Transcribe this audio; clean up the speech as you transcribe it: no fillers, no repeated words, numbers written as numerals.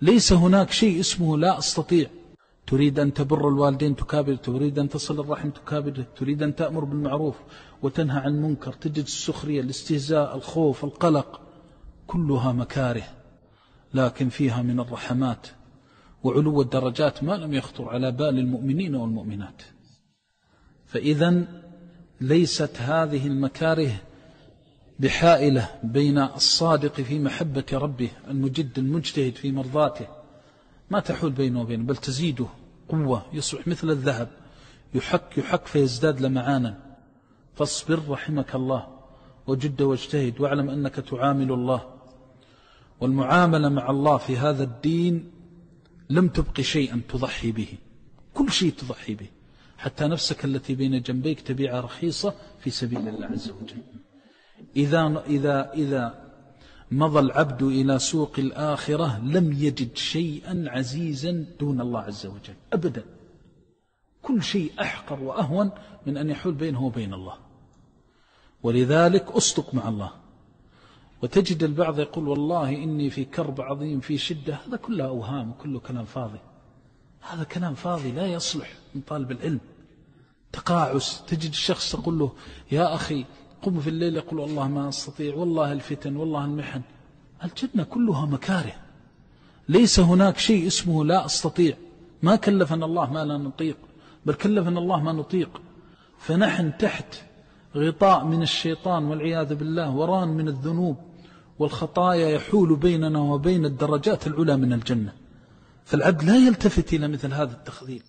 ليس هناك شيء اسمه لا أستطيع. تريد أن تبر الوالدين تكابر، تريد أن تصل الرحم تكابر، تريد أن تأمر بالمعروف وتنهى عن المنكر، تجد السخرية، الاستهزاء، الخوف، القلق، كلها مكاره، لكن فيها من الرحمات وعلو الدرجات ما لم يخطر على بال المؤمنين والمؤمنات. فإذا ليست هذه المكاره بحائلة بين الصادق في محبة ربه المجد المجتهد في مرضاته، ما تحول بينه وبينه، بل تزيده قوة، يصبح مثل الذهب يحك فيزداد لمعانا. فاصبر رحمك الله وجد واجتهد واعلم أنك تعامل الله. والمعاملة مع الله في هذا الدين لم تبق شيئا تضحي به، كل شيء تضحي به، حتى نفسك التي بين جنبيك تبيعها رخيصة في سبيل الله عز وجل. إذا مضى العبد إلى سوق الآخرة لم يجد شيئا عزيزا دون الله عز وجل أبدا. كل شيء أحقر وأهون من أن يحول بينه وبين الله. ولذلك أصدق مع الله. وتجد البعض يقول والله إني في كرب عظيم في شدة، هذا كله أوهام وكله كلام فاضي. هذا كلام فاضي لا يصلح من طالب العلم. تقاعس، تجد الشخص تقول له يا أخي قم في الليل، يقول والله ما أستطيع، والله الفتن، والله المحن. الجنة كلها مكاره، ليس هناك شيء اسمه لا أستطيع. ما كلفنا الله ما لا نطيق، بل كلفنا الله ما نطيق. فنحن تحت غطاء من الشيطان والعياذ بالله، وران من الذنوب والخطايا يحول بيننا وبين الدرجات العلى من الجنة. فالعبد لا يلتفت إلى مثل هذا التخذيل.